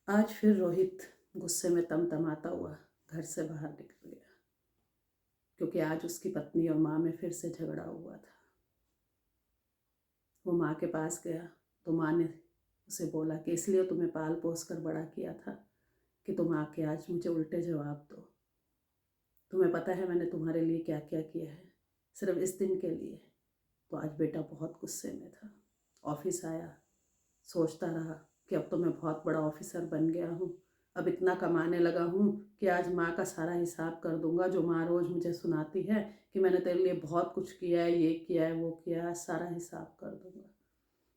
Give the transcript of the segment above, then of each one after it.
आज फिर रोहित गुस्से में तमतमाता हुआ घर से बाहर निकल गया, क्योंकि आज उसकी पत्नी और माँ में फिर से झगड़ा हुआ था। वो माँ के पास गया तो माँ ने उसे बोला कि इसलिए तुम्हें पाल पोस कर बड़ा किया था कि तुम आके आज मुझे उल्टे जवाब दो। तुम्हें पता है मैंने तुम्हारे लिए क्या क्या किया है, सिर्फ इस दिन के लिए। तो आज बेटा बहुत गुस्से में था। ऑफिस आया, सोचता रहा कि अब तो मैं बहुत बड़ा ऑफिसर बन गया हूँ, अब इतना कमाने लगा हूँ कि आज माँ का सारा हिसाब कर दूंगा। जो माँ रोज़ मुझे सुनाती है कि मैंने तेरे लिए बहुत कुछ किया है, ये किया है, वो किया है, सारा हिसाब कर दूंगा।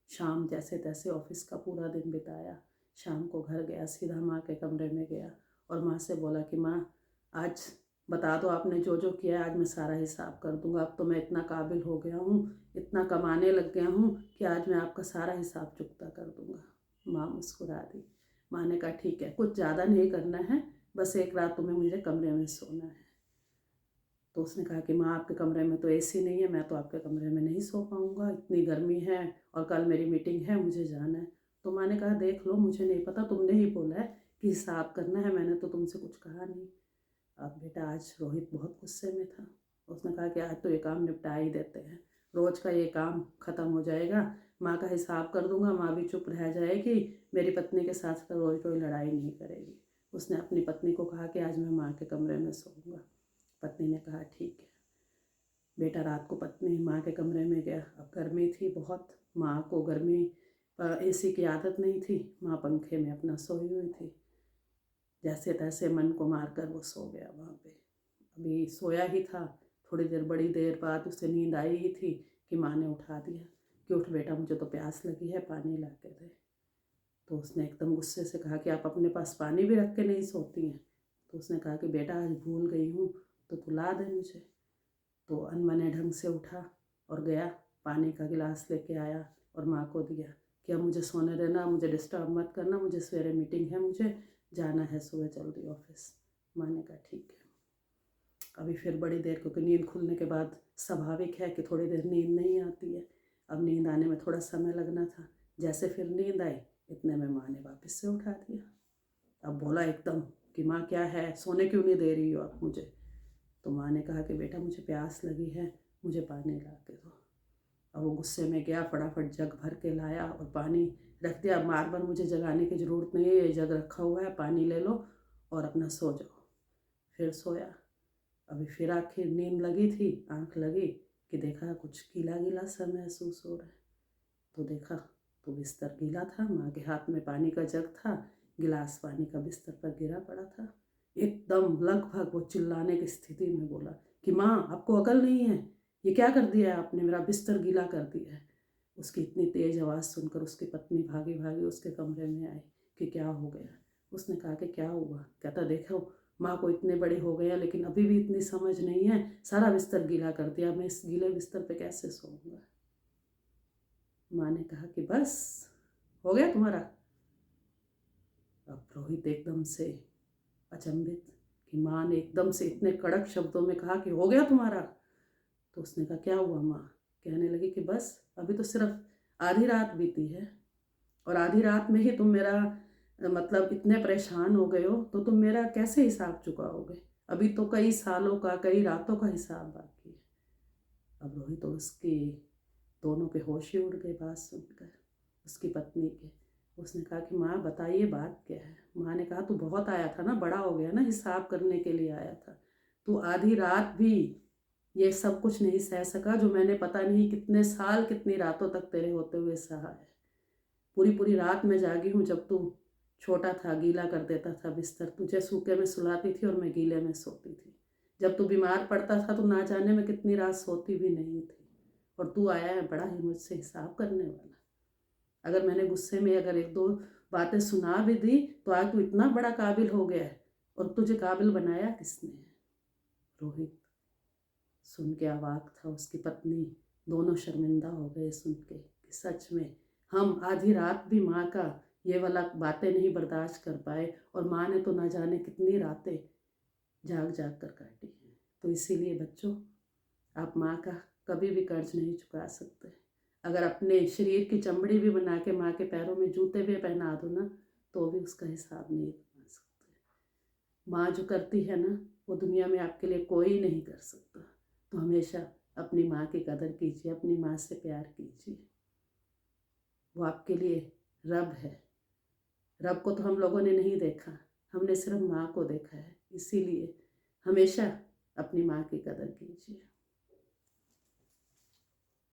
शाम जैसे तैसे ऑफिस का पूरा दिन बिताया। शाम को घर गया, सीधा माँ के कमरे में गया और माँ से बोला कि माँ, आज बता दो आपने जो जो किया है, आज मैं सारा हिसाब कर दूंगा। अब तो मैं इतना काबिल हो गया हूँ, इतना कमाने लग गया हूँ कि आज मैं आपका सारा हिसाब चुकता कर दूंगा। माँ मुस्कुरा दी। माँ ने कहा ठीक है, कुछ ज़्यादा नहीं करना है, बस एक रात तुम्हें मुझे कमरे में सोना है। तो उसने कहा कि माँ, आपके कमरे में तो एसी नहीं है, मैं तो आपके कमरे में नहीं सो पाऊँगा, इतनी गर्मी है और कल मेरी मीटिंग है, मुझे जाना है। तो माँ ने कहा देख लो, मुझे नहीं पता, तुमने ही बोला है कि हिसाब करना है, मैंने तो तुमसे कुछ कहा नहीं। अब बेटा आज रोहित बहुत गुस्से में था। उसने कहा कि आज तो ये काम निपटा ही देते हैं, रोज़ का ये काम ख़त्म हो जाएगा, माँ का हिसाब कर दूंगा, माँ भी चुप रह जाएगी, मेरी पत्नी के साथ रोज़ रोज़ लड़ाई नहीं करेगी। उसने अपनी पत्नी को कहा कि आज मैं माँ के कमरे में सोऊंगा। पत्नी ने कहा ठीक है। बेटा रात को पत्नी माँ के कमरे में गया। अब गर्मी थी बहुत, माँ को गर्मी एसी की आदत नहीं थी, माँ पंखे में अपना सोई हुई थी। जैसे तैसे मन को मारकर वो सो गया वहाँ पे। अभी सोया ही था, थोड़ी देर, बड़ी देर बाद उसे नींद आई ही थी कि माँ ने उठा दिया कि उठ बेटा, मुझे तो प्यास लगी है, पानी ला के दे। तो उसने एकदम गुस्से से कहा कि आप अपने पास पानी भी रख के नहीं सोती हैं। तो उसने कहा कि बेटा आज भूल गई हूँ, तो तू ला दे मुझे। तो अनमने ढंग से उठा और गया, पानी का गिलास लेके आया और माँ को दिया कि अब मुझे सोने देना, मुझे डिस्टर्ब मत करना, मुझे सवेरे मीटिंग है, मुझे जाना है सुबह जल्दी ऑफिस। माँ ने कहा ठीक है। अभी फिर बड़ी देर, क्योंकि नींद खुलने के बाद स्वाभाविक है कि थोड़ी देर नींद नहीं आती है। अब नींद आने में थोड़ा समय लगना था। जैसे फिर नींद आई, इतने में माँ ने वापस से उठा दिया। अब बोला एकदम कि माँ क्या है, सोने क्यों नहीं दे रही हो आप मुझे। तो माँ ने कहा कि बेटा मुझे प्यास लगी है, मुझे पानी ला के दो। अब वो गुस्से में गया, फटाफट जग भर के लाया और पानी रख दिया। बार बार मुझे जगाने की ज़रूरत नहीं है, ये जग रखा हुआ है, पानी ले लो और अपना सो जाओ। फिर सोया। अभी फिर आखिर नींद लगी थी, आँख लगी कि देखा कुछ गीला गीला सा महसूस हो रहा है। तो देखा तो बिस्तर गीला था, माँ के हाथ में पानी का जग था, गिलास पानी का बिस्तर पर गिरा पड़ा था। एकदम लगभग वो चिल्लाने की स्थिति में बोला कि माँ, आपको अकल नहीं है, ये क्या कर दिया है आपने, मेरा बिस्तर गीला कर दिया है। उसकी इतनी तेज़ आवाज़ सुनकर उसकी पत्नी भागी भागी उसके कमरे में आई कि क्या हो गया। उसने कहा कि क्या हुआ। कहता देखो, माँ को इतने बड़े हो गए हैं लेकिन अभी भी इतनी समझ नहीं है, सारा बिस्तर गीला कर दिया, मैं इस गीले बिस्तर पे कैसे सोऊंगा। माँ ने कहा कि बस हो गया तुम्हारा। अब रोहित एकदम से अचंभित कि माँ ने एकदम से इतने कड़क शब्दों में कहा कि हो गया तुम्हारा। तो उसने कहा क्या हुआ माँ। कहने लगी कि बस अभी तो सिर्फ आधी रात बीती है और आधी रात में ही तुम मेरा मतलब इतने परेशान हो गए हो, तो तुम मेरा कैसे हिसाब चुकाओगे। अभी तो कई सालों का, कई रातों का हिसाब बाकी है। अब रोहित तो उसकी दोनों के होश ही उड़ गए बात सुनकर, उसकी पत्नी के। उसने कहा कि माँ बताइए बात क्या है। माँ ने कहा तू बहुत आया था ना, बड़ा हो गया ना, हिसाब करने के लिए आया था। तू आधी रात भी ये सब कुछ नहीं सह सका जो मैंने पता नहीं कितने साल, कितनी रातों तक तेरे होते हुए सहा है। पूरी पूरी रात में जागी हूँ। जब तू छोटा था गीला कर देता था बिस्तर, तुझे सूखे में सुलाती थी और मैं गीले में सोती थी। जब तू बीमार पड़ता था तो ना जाने में कितनी रात सोती भी नहीं थी। और तू आया है बड़ा ही मुझसे हिसाब करने वाला। अगर मैंने गुस्से में अगर एक दो बातें सुना भी दी तो आज तू इतना बड़ा काबिल हो गया है, और तुझे काबिल बनाया किसने है। रोहित सुन के अवाक था, उसकी पत्नी, दोनों शर्मिंदा हो गए सुन के कि सच में हम आधी रात भी माँ का ये वाला बातें नहीं बर्दाश्त कर पाए, और माँ ने तो ना जाने कितनी रातें जाग जाग कर काटी हैं। तो इसीलिए बच्चों, आप माँ का कभी भी कर्ज नहीं चुका सकते। अगर अपने शरीर की चमड़ी भी बना के माँ के पैरों में जूते भी पहना दो ना, तो भी उसका हिसाब नहीं बना सकते। माँ जो करती है ना, वो दुनिया में आपके लिए कोई नहीं कर सकता। तो हमेशा अपनी माँ की कदर कीजिए, अपनी माँ से प्यार कीजिए। वो आपके लिए रब है। रब को तो हम लोगों ने नहीं देखा, हमने सिर्फ माँ को देखा है। इसीलिए हमेशा अपनी माँ की कदर कीजिए।